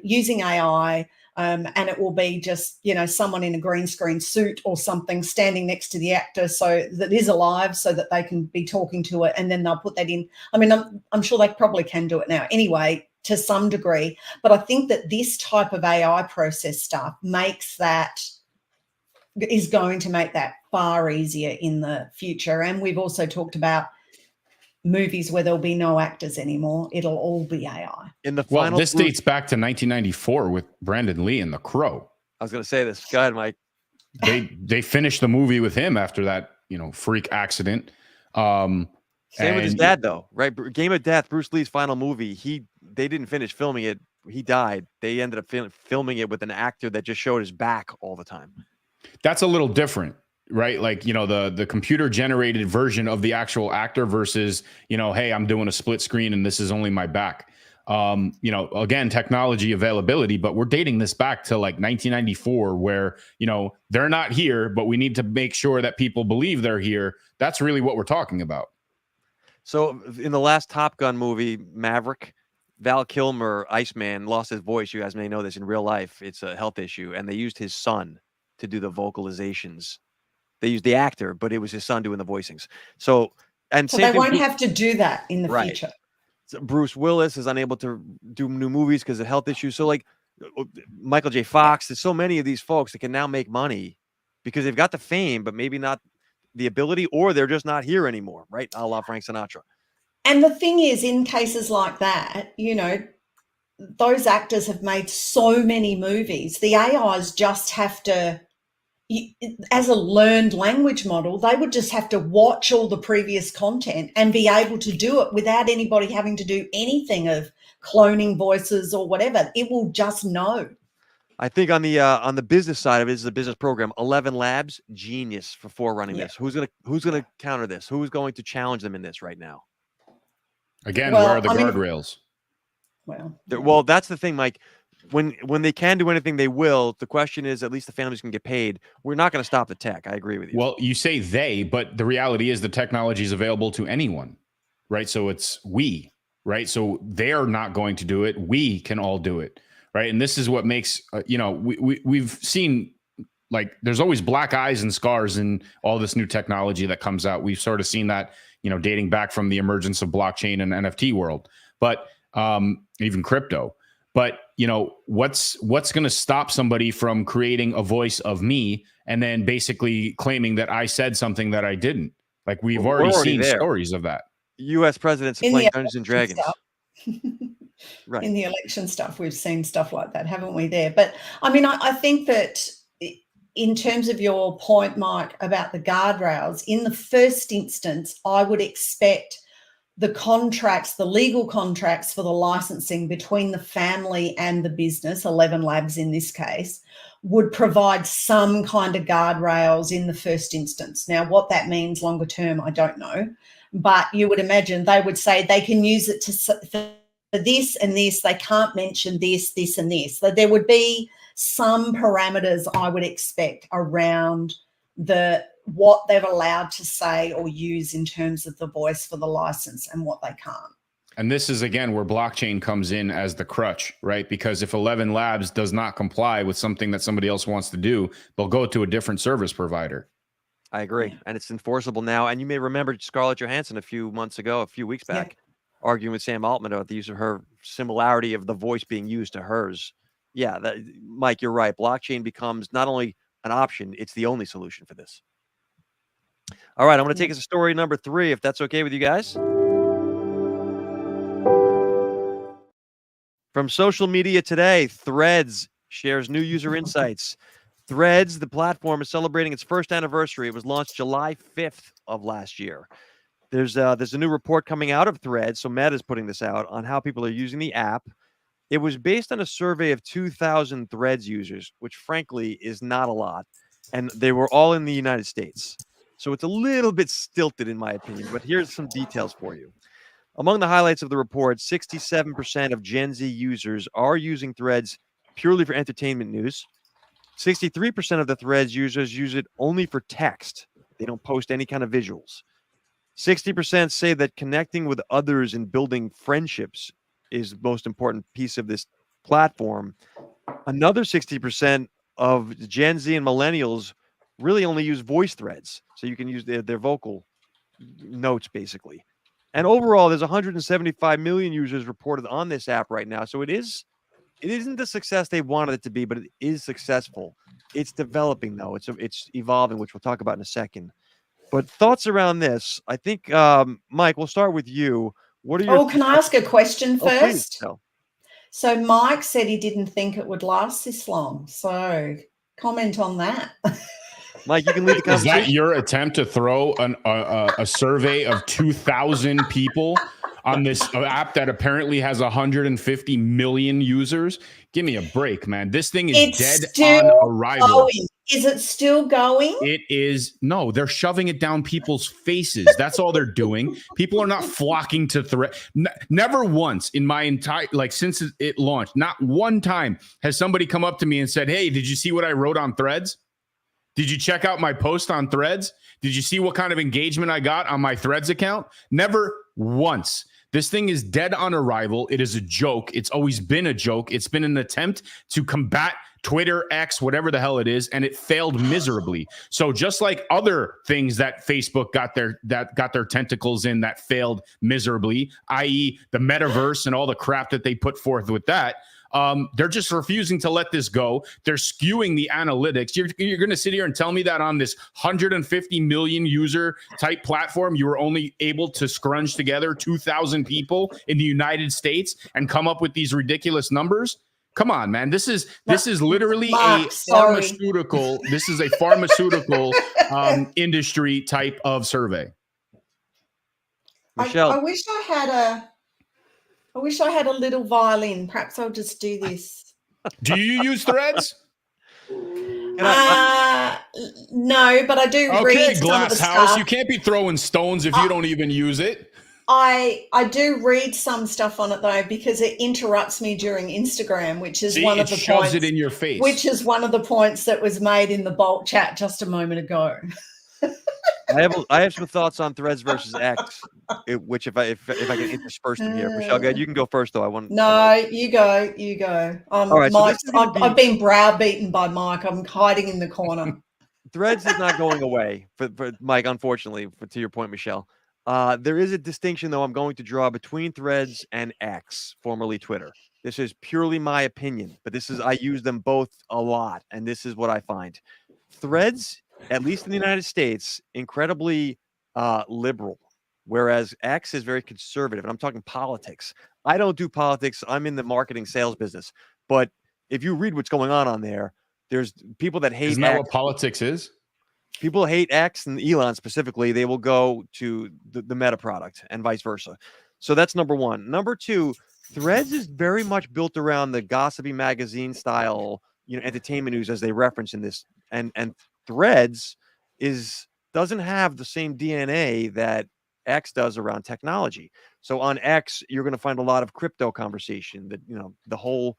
using AI. And it will be just, you know, someone in a green screen suit or something standing next to the actor so that is alive, so that they can be talking to it, and then they'll put that in. I mean, I'm sure they probably can do it now anyway to some degree, but I think that this type of AI process stuff is going to make that far easier in the future. And we've also talked about movies where there'll be no actors anymore. It'll all be AI. This dates back to 1994 with Brandon Lee and The Crow. I was going to say this. Go ahead, Mike. They finished the movie with him after that, you know, freak accident. Same with his dad, though, right? Game of Death, Bruce Lee's final movie. They didn't finish filming it. He died. They ended up filming it with an actor that just showed his back all the time. That's a little different. Right? Like, you know, the computer generated version of the actual actor versus, you know, hey, I'm doing a split screen and this is only my back. You know, again, technology availability, but we're dating this back to like 1994 where, you know, they're not here, but we need to make sure that people believe they're here. That's really what we're talking about. So in the last Top Gun movie, Maverick, Val Kilmer, Iceman, lost his voice. You guys may know this in real life. It's a health issue. And they used his son to do the vocalizations. They used the actor, but it was his son doing the voicings. So they won't have to do that in the future. So Bruce Willis is unable to do new movies because of health issues. So like Michael J. Fox, there's so many of these folks that can now make money because they've got the fame, but maybe not the ability, or they're just not here anymore, right? A la Frank Sinatra. And the thing is, in cases like that, you know, those actors have made so many movies. The AIs just have to, as a learned language model, they would just have to watch all the previous content and be able to do it without anybody having to do anything of cloning voices or whatever. It will just know. I think on the business side of it, this is a business program. 11 Labs, genius for forerunning this. Who's gonna counter this? Who's going to challenge them in this right now? Again, where are the guardrails? Well, that's the thing, Mike. When they can do anything, they will. The question is, at least the families can get paid. We're not going to stop the tech. I agree with you. Well, you say they, but the reality is the technology is available to anyone, right? So it's we, right? So they're not going to do it. We can all do it, right? And this is what makes, you know, we've seen, like, there's always black eyes and scars in all this new technology that comes out. We've sort of seen that, you know, dating back from the emergence of blockchain and NFT world, but even crypto. But, you know, what's going to stop somebody from creating a voice of me and then basically claiming that I said something that I didn't? Like, we've already seen stories of that. U.S. presidents are playing Dungeons and Dragons. Right. In the election stuff, we've seen stuff like that, haven't we, there? But, I mean, I think that in terms of your point, Mike, about the guardrails, in the first instance, I would expect the contracts, the legal contracts for the licensing between the family and the business, 11 Labs in this case, would provide some kind of guardrails in the first instance. Now, what that means longer term, I don't know. But you would imagine they would say they can use it for this and this. They can't mention this, this, and this. So there would be some parameters I would expect around what they're allowed to say or use in terms of the voice for the license and what they can't. And this is, again, where blockchain comes in as the crutch, right? Because if 11 Labs does not comply with something that somebody else wants to do, they'll go to a different service provider. I agree. And it's enforceable now. And you may remember Scarlett Johansson a few weeks back, arguing with Sam Altman about the use of her similarity of the voice being used to hers. Yeah, Mike, you're right. Blockchain becomes not only an option, it's the only solution for this. All right, I'm going to take us to story number 3, if that's okay with you guys. From social media today, Threads shares new user insights. Threads, the platform, is celebrating its first anniversary. It was launched July 5th of last year. There's a new report coming out of Threads, so Meta is putting this out, on how people are using the app. It was based on a survey of 2,000 Threads users, which frankly is not a lot, and they were all in the United States. So it's a little bit stilted in my opinion, but here's some details for you. Among the highlights of the report, 67% of Gen Z users are using Threads purely for entertainment news. 63% of the Threads users use it only for text. They don't post any kind of visuals. 60% say that connecting with others and building friendships is the most important piece of this platform. Another 60% of Gen Z and millennials really only use voice threads, so you can use their vocal notes, basically. And overall, there's 175 million users reported on this app right now. So it isn't the success they wanted it to be, but it is successful. It's developing, though. It's evolving, which we'll talk about in a second. But thoughts around this? I think, Mike, we'll start with you. What are your? Can I ask a question first? Please, no. So Mike said he didn't think it would last this long. So comment on that. Mike, you can lead the conversation. Is that your attempt to throw a survey of 2,000 people on this app that apparently has 150 million users? Give me a break, man. This thing is dead on arrival. Going. Is it still going? It is. No, they're shoving it down people's faces. That's all they're doing. People are not flocking to Thread. Never once in my entire, since it launched, not one time has somebody come up to me and said, "Hey, did you see what I wrote on Threads? Did you check out my post on Threads? Did you see what kind of engagement I got on my Threads account?" Never once. This thing is dead on arrival. It is a joke. It's always been a joke. It's been an attempt to combat Twitter, X, whatever the hell it is, and it failed miserably. So just like other things that Facebook got their tentacles in that failed miserably, i.e. the metaverse and all the crap that they put forth with that, they're just refusing to let this go. They're skewing the analytics. You're going to sit here and tell me that on this 150 million user type platform, you were only able to scrunch together 2,000 people in the United States and come up with these ridiculous numbers? Come on, man. This is literally Marc, a pharmaceutical. This is a pharmaceutical industry type of survey. Michelle, I wish I had a little violin. Perhaps I'll just do this. Do you use Threads? No, but I do read some of the Glasshouse. stuff. You can't be throwing stones if you don't even use it. I do read some stuff on it though, because it interrupts me during Instagram, which is one of the shoves points. It in your face. Which is one of the points that was made in the bulk chat just a moment ago. I have some thoughts on Threads versus X, which if I can intersperse them here. Michelle, go ahead. You can go first, though. You go. All right, Mike, I've been browbeaten by Mike. I'm hiding in the corner. Threads is not going away for Mike, unfortunately. To your point, Michelle, there is a distinction, though, I'm going to draw between Threads and X, formerly Twitter. This is purely my opinion, but I use them both a lot, and this is what I find. Threads, at least in the United States, incredibly liberal, whereas X is very conservative. And I'm talking politics. I don't do politics. I'm in the marketing sales business. But if you read what's going on there, there's people that hate Isn't that X. what politics is? People hate X and Elon specifically. They will go to the Meta product and vice versa. So that's number one. Number two, Threads is very much built around the gossipy magazine style, entertainment news as they reference in this. And Threads doesn't have the same DNA that X does around technology. So on X, you're going to find a lot of crypto conversation. That the whole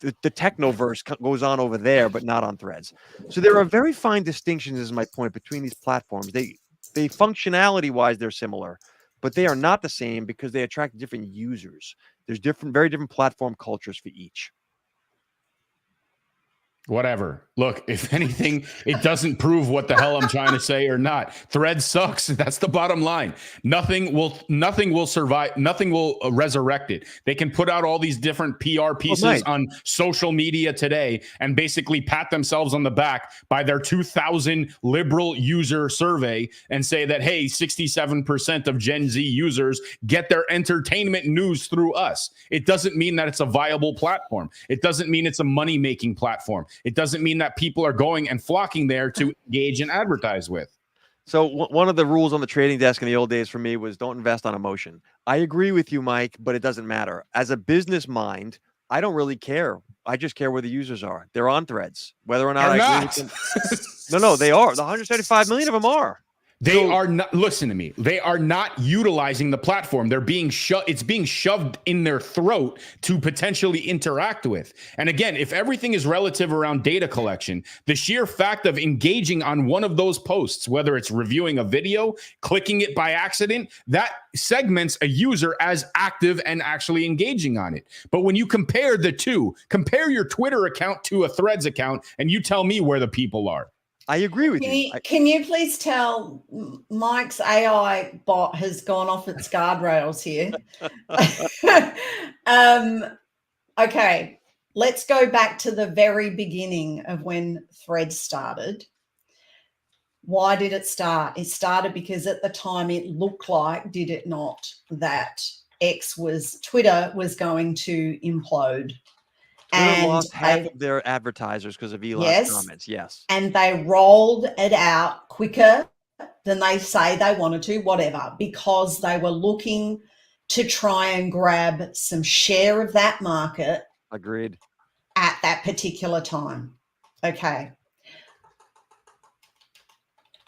the technoverse goes on over there, but not on Threads. So there are very fine distinctions, is my point, between these platforms. They functionality wise, they're similar, but they are not the same because they attract different users. There's very different platform cultures for each. Whatever. Look, if anything, it doesn't prove what the hell I'm trying to say or not. Thread sucks. That's the bottom line. Nothing will survive. Nothing will resurrect it. They can put out all these different PR pieces on social media today and basically pat themselves on the back by their 2000 liberal user survey and say that, hey, 67% of Gen Z users get their entertainment news through us. It doesn't mean that it's a viable platform. It doesn't mean it's a money-making platform. It doesn't mean that people are going and flocking there to engage and advertise with. So one of the rules on the trading desk in the old days for me was don't invest on emotion. I agree with you, Mike, but it doesn't matter. As a business mind, I don't really care. I just care where the users are. They're on Threads, whether or not I agree with them. No, they are. The 175 million of them are. They are not, listen to me. They are not utilizing the platform. They're being it's being shoved in their throat to potentially interact with. And again, if everything is relative around data collection, the sheer fact of engaging on one of those posts, whether it's reviewing a video, clicking it by accident, that segments a user as active and actually engaging on it. But when you compare the two, compare your Twitter account to a Threads account, and you tell me where the people are. I agree with you. Can you please tell Mike's AI bot has gone off its guardrails here? Okay, let's go back to the very beginning of when Threads started. Why did it start? It started because at the time it looked like, did it not, that Twitter was going to implode. Twitter lost half of their advertisers because of Elon's comments. Yes. And they rolled it out quicker than they say they wanted to, whatever, because they were looking to try and grab some share of that market. Agreed. At that particular time. Okay.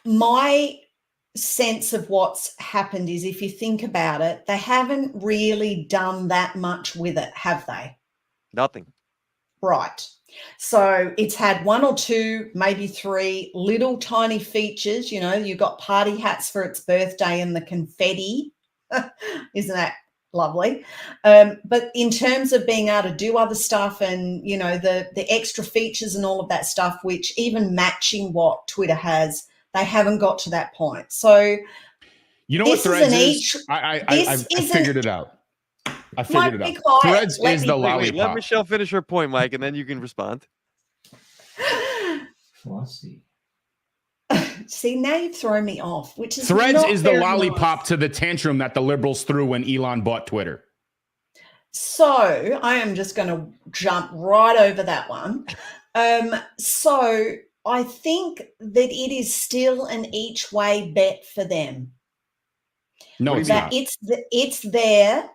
My sense of what's happened is, if you think about it, they haven't really done that much with it, have they? Nothing. Right. So it's had one or two, maybe three little tiny features. You got party hats for its birthday and the confetti. Isn't that lovely? But in terms of being able to do other stuff and, the extra features and all of that stuff, which even matching what Twitter has, they haven't got to that point. So what Threads is? I figured it out. I figured it out. Threads is the lollipop. Let Michelle finish her point, Mike, and then you can respond. See, now you've thrown me off, which is Threads is the lollipop to the tantrum that the liberals threw when Elon bought Twitter. So I am just going to jump right over that one. So I think that it is still an each way bet for them. No, it's not. It's there.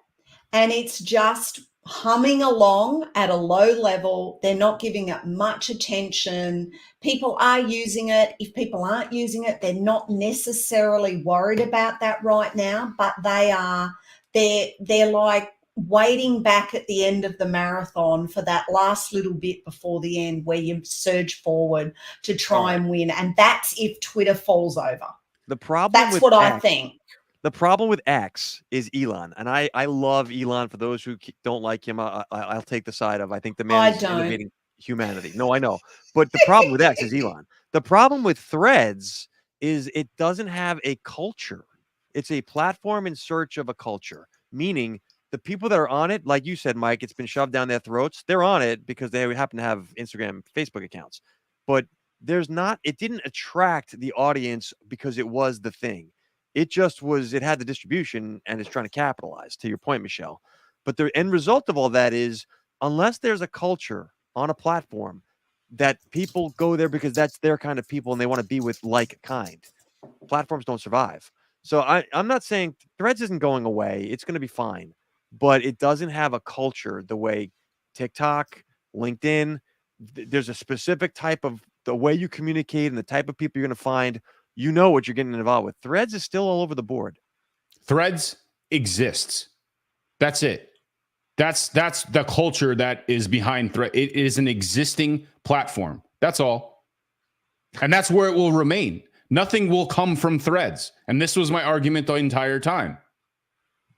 And it's just humming along at a low level. They're not giving it much attention. People are using it. If people aren't using it, they're not necessarily worried about that right now, but they're like waiting back at the end of the marathon for that last little bit before the end where you surge forward to try and win. And that's if Twitter falls over. That's what I think. The problem with X is Elon, and I love Elon. For those who don't like him, I'll take the side of, I think the man is innovating humanity. No, I know. But the problem with X is Elon. The problem with Threads is it doesn't have a culture. It's a platform in search of a culture, meaning the people that are on it, like you said, Mike, it's been shoved down their throats. They're on it because they happen to have Instagram, Facebook accounts. But it didn't attract the audience because it was the thing. It just was, it had the distribution and it's trying to capitalize, to your point, Michelle. But the end result of all that is, unless there's a culture on a platform, that people go there because that's their kind of people and they want to be with like kind. Platforms don't survive. So I'm not saying Threads isn't going away. It's going to be fine, but it doesn't have a culture the way TikTok, LinkedIn. There's a specific type of the way you communicate and the type of people you're going to find. You know what you're getting involved with. Threads is still all over the board. Threads exists. That's it. That's the culture that is behind Thread. It is an existing platform. That's all. And that's where it will remain. Nothing will come from Threads. And this was my argument the entire time.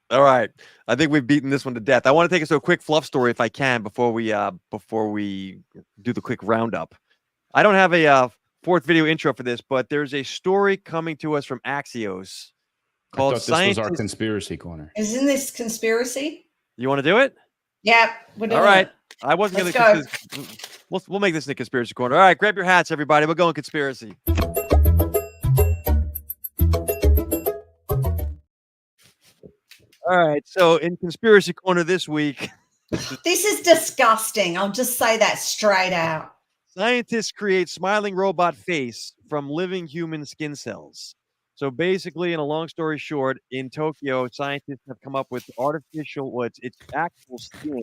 All right. I think we've beaten this one to death. I want to take us to a quick fluff story if I can before we do the quick roundup. I don't have a fourth video intro for this, but there's a story coming to us from Axios called I thought this was our conspiracy corner. Isn't this conspiracy? You want to do it? Yeah, we're doing all right. it. I wasn't Let's going go. to. We'll make this in a conspiracy corner. All right, grab your hats, everybody. We're going conspiracy. All right. So in conspiracy corner this week, This is disgusting. I'll just say that straight out. scientists create smiling robot face from living human skin cells. So basically, in a long story short, in Tokyo, scientists have come up with artificial, it's actual skin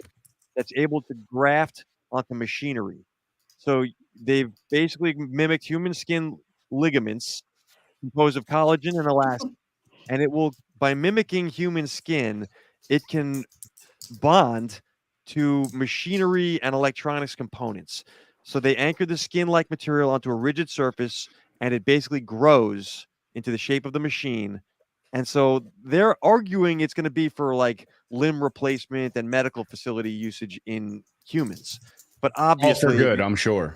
that's able to graft onto machinery. So they've basically mimicked human skin ligaments composed of collagen and elastin, and it will, by mimicking human skin, it can bond to machinery and electronics components. So they anchor the skin-like material onto a rigid surface, and it basically grows into the shape of the machine. And so they're arguing it's going to be for like limb replacement and medical facility usage in humans. But All obviously, for good, I'm sure.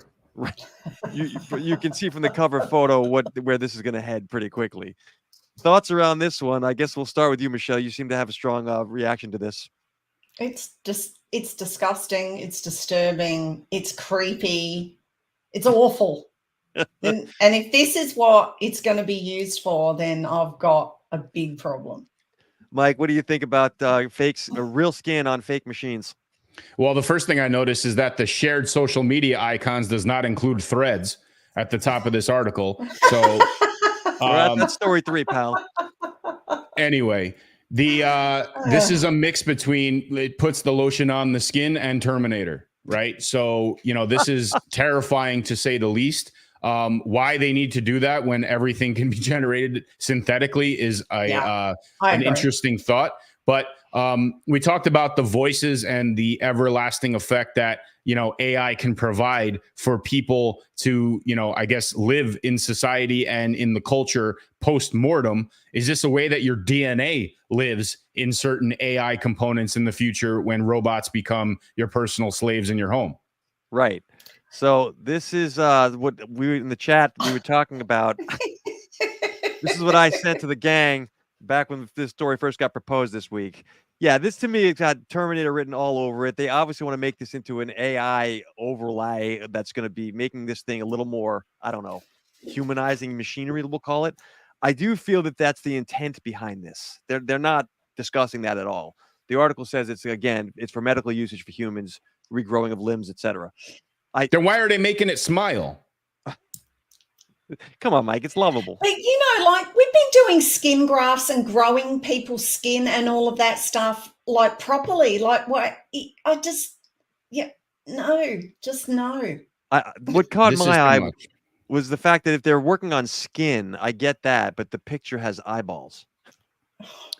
you can see from the cover photo where this is going to head pretty quickly. Thoughts around this one? I guess we'll start with you, Michelle. You seem to have a strong reaction to this. It's disgusting. It's disturbing. It's creepy. It's awful. And if this is what it's going to be used for, then I've got a big problem. Mike, what do you think about fakes, real skin on fake machines? Well, the first thing I noticed is that the shared social media icons does not include Threads at the top of this article. So that's story 3, pal. Anyway, this is a mix between it puts the lotion on the skin and Terminator, right? So, this is terrifying to say the least. Why they need to do that when everything can be generated synthetically is an interesting thought. But we talked about the voices and the everlasting effect that, AI can provide for people to, I guess, live in society and in the culture post-mortem. Is this a way that your DNA lives in certain AI components in the future when robots become your personal slaves in your home? Right. So this is what we in the chat we were talking about. This is what I sent to the gang back when this story first got proposed this week. Yeah, this to me, it's got Terminator written all over it. They obviously want to make this into an AI overlay that's going to be making this thing a little more, I don't know, humanizing machinery, we'll call it. I do feel that that's the intent behind this. They're not discussing that at all. The article says it's for medical usage for humans, regrowing of limbs, etc. Then why are they making it smile? Come on, Mike. It's lovable. But, like we've been doing skin grafts and growing people's skin and all of that stuff like properly. Like what? No. What caught my eye was the fact that if they're working on skin, I get that, but the picture has eyeballs.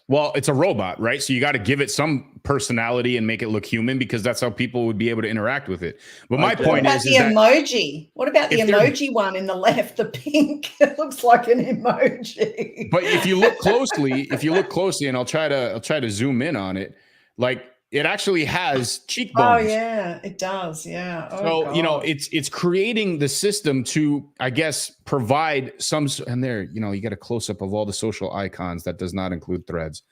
Well, it's a robot, right? So you got to give it some personality and make it look human because that's how people would be able to interact with it. But my point is the emoji. What about the emoji one in the left, the pink? It looks like an emoji. But if you look closely, and I'll try to zoom in on it, like it actually has cheekbones. Oh yeah, it does. Yeah. So it's creating the system to, I guess, provide some. And there, you get a close up of all the social icons. That does not include Threads.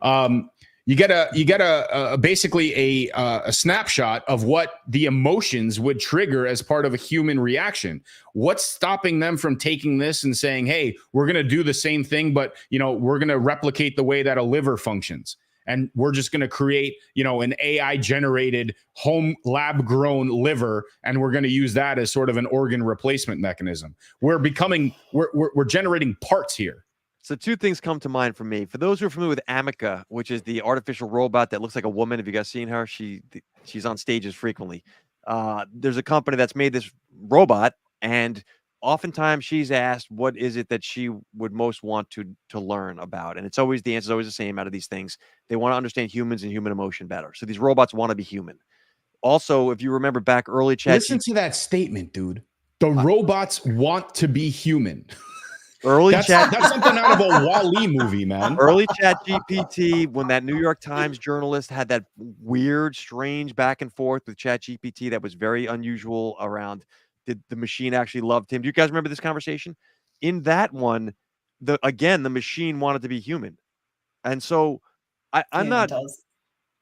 You get a basically a snapshot of what the emotions would trigger as part of a human reaction. What's stopping them from taking this and saying, "Hey, we're going to do the same thing, but we're going to replicate the way that a liver functions." and we're just going to create, an AI generated home lab grown liver, and we're going to use that as sort of an organ replacement mechanism. We're generating parts here. So two things come to mind for me. For those who are familiar with Amica, which is the artificial robot that looks like a woman, have you guys seen her? She's on stages frequently. There's a company that's made this robot, and oftentimes she's asked, what is it that she would most want to learn about? And it's always, the answer is always the same out of these things. They want to understand humans and human emotion better. So these robots want to be human. Also, if you remember back early chat, listen to that statement, dude. The robots want to be human. That's something out of a Wall-E movie, man. Early chat GPT, when that New York Times journalist had that weird, strange back and forth with chat GPT that was very unusual around, did the machine actually loved him? Do you guys remember this conversation? In that one, the machine wanted to be human. And so I'm not,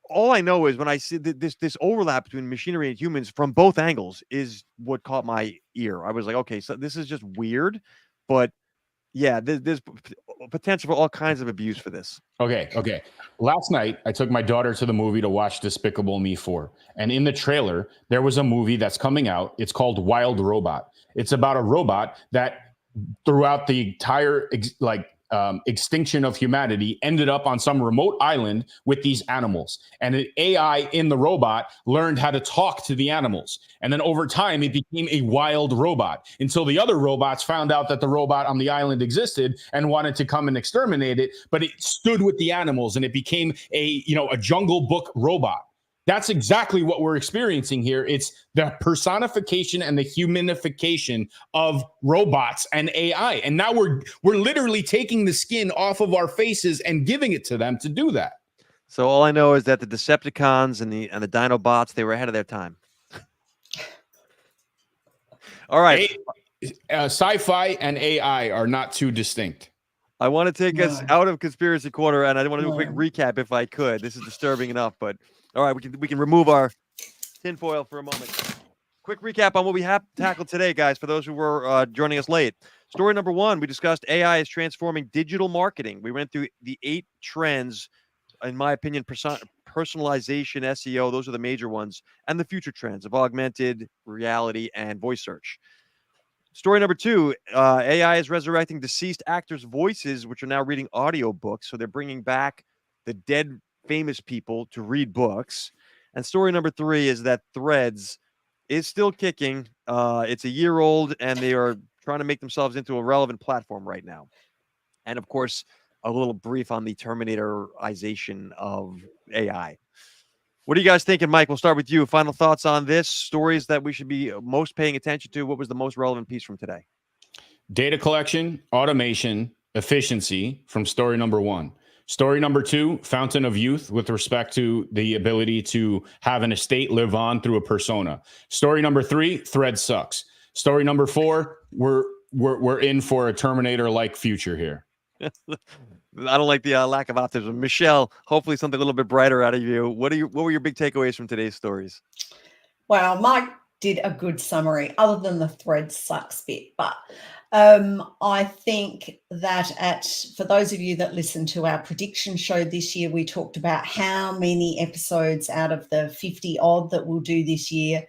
all I know is when I see this overlap between machinery and humans from both angles is what caught my ear. I was like, okay, so this is just weird, but yeah, there's potential for all kinds of abuse for this. Okay. Last night, I took my daughter to the movie to watch Despicable Me 4. And in the trailer, there was a movie that's coming out. It's called Wild Robot. It's about a robot that throughout the entire extinction of humanity ended up on some remote island with these animals, and an AI in the robot learned how to talk to the animals, and then over time it became a wild robot until the other robots found out that the robot on the island existed and wanted to come and exterminate it, but it stood with the animals and it became a Jungle Book robot. That's exactly what we're experiencing here. It's the personification and the humanification of robots and AI. And now we're literally taking the skin off of our faces and giving it to them to do that. So all I know is that the Decepticons and the Dinobots, they were ahead of their time. All right. Sci-fi and AI are not too distinct. I want to take us out of Conspiracy Corner, and I want to do a quick recap if I could. This is disturbing enough, but all right, we can remove our tinfoil for a moment. Quick recap on what we have tackled today, guys, for those who were joining us late. Story number one, we discussed AI is transforming digital marketing. We went through the 8 trends, in my opinion, personalization, SEO, those are the major ones, and the future trends of augmented reality and voice search. Story number 2, AI is resurrecting deceased actors' voices, which are now reading audiobooks. So they're bringing back the dead famous people to read books. And story number 3 is that Threads is still kicking. It's a year old, and they are trying to make themselves into a relevant platform right now. And of course, a little brief on the Terminatorization of AI. What are you guys thinking, Mike? We'll start with you. Final thoughts on this, stories that we should be most paying attention to. What was the most relevant piece from today? Data collection, automation, efficiency from story number 1. Story number 2, fountain of youth with respect to the ability to have an estate live on through a persona. Story number 3, Thread sucks. Story number 4, we're in for a Terminator-like future here. I don't like the lack of optimism. Michelle, hopefully something a little bit brighter out of you. What were your big takeaways from today's stories? Well, Mike did a good summary, other than the Thread sucks bit, but I think that for those of you that listened to our prediction show this year, we talked about how many episodes out of the 50 odd that we'll do this year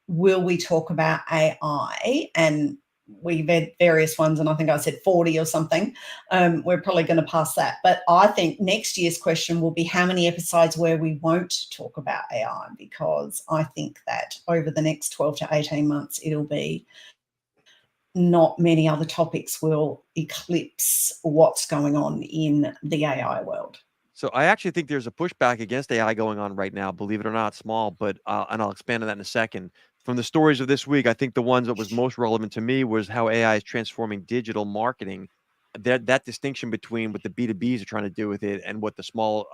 will we talk about AI, and we've had various ones, and I think I said 40 or something. We're probably going to pass that. But I think next year's question will be how many episodes where we won't talk about AI, because I think that over the next 12 to 18 months, it'll be not many other topics will eclipse what's going on in the AI world. So I actually think there's a pushback against AI going on right now, believe it or not, small, but and I'll expand on that in a second. From the stories of this week, I think the ones that was most relevant to me was how AI is transforming digital marketing. That distinction between what the B2Bs are trying to do with it and what the small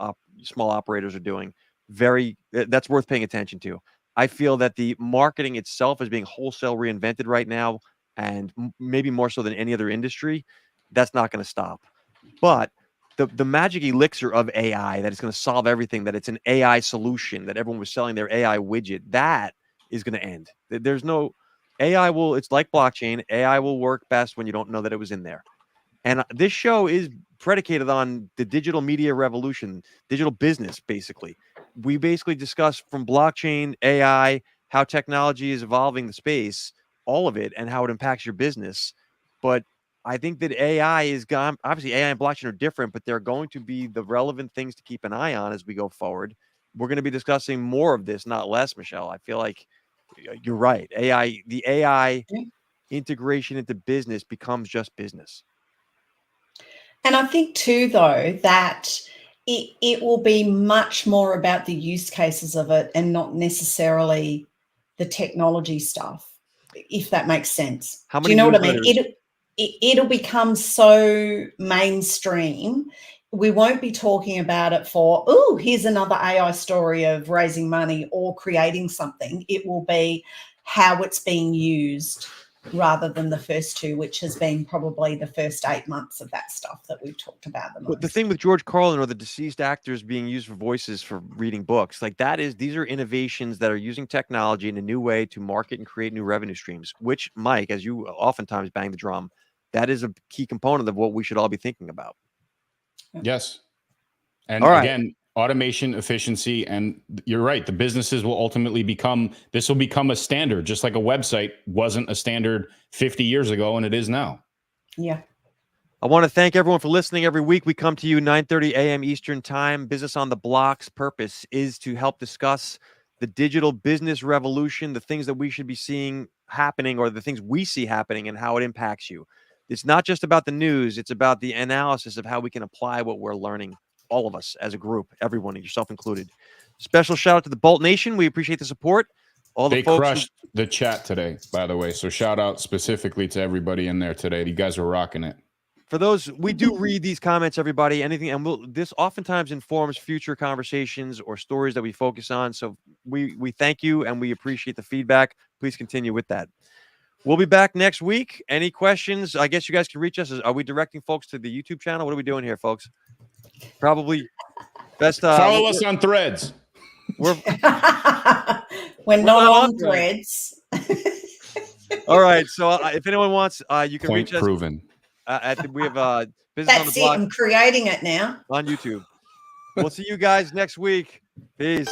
operators are doing, that's worth paying attention to. I feel that the marketing itself is being wholesale reinvented right now, and maybe more so than any other industry. That's not going to stop. But the magic elixir of AI that is going to solve everything, that it's an AI solution, that everyone was selling their AI widget, that is going to end. There's no AI it's like blockchain. AI will work best when you don't know that it was in there. And this show is predicated on the digital media revolution, digital business, basically. We basically discuss from blockchain, AI, how technology is evolving the space, all of it, and how it impacts your business. But I think that AI is gone. Obviously, AI and blockchain are different, but they're going to be the relevant things to keep an eye on as we go forward. We're going to be discussing more of this, not less, Michelle. I feel like you're right. The AI integration into business becomes just business. And I think too, though, that it will be much more about the use cases of it and not necessarily the technology stuff, if that makes sense. Do you know what I mean? It'll become so mainstream. We won't be talking about it for, oh, here's another AI story of raising money or creating something. It will be how it's being used rather than the first two, which has been probably the first 8 months of that stuff that we've talked about. But the thing with George Carlin or the deceased actors being used for voices for reading books, like these are innovations that are using technology in a new way to market and create new revenue streams, which, Mike, as you oftentimes bang the drum, that is a key component of what we should all be thinking about. Yes. And again, automation, efficiency, and you're right. The businesses will ultimately this will become a standard, just like a website wasn't a standard 50 years ago, and it is now. Yeah. I want to thank everyone for listening. Every week we come to you 9:30 a.m. Eastern time. Business on the Block's purpose is to help discuss the digital business revolution, the things that we should be seeing happening or the things we see happening and how it impacts you. It's not just about the news. It's about the analysis of how we can apply what we're learning, all of us as a group, everyone, yourself included. Special shout out to the Bolt Nation. We appreciate the support. They crushed the chat today, by the way. So shout out specifically to everybody in there today. You guys were rocking it. For those, we do read these comments, everybody, anything, and this oftentimes informs future conversations or stories that we focus on. So we thank you and we appreciate the feedback. Please continue with that. We'll be back next week. Any questions? I guess you guys can reach us. Are we directing folks to the YouTube channel? What are we doing here, folks? Probably best. Follow us on Threads. We're not on Threads. All right. So if anyone wants, you can reach us. Proven. We have Business on the Block. I'm creating it now On YouTube. We'll see you guys next week. Peace.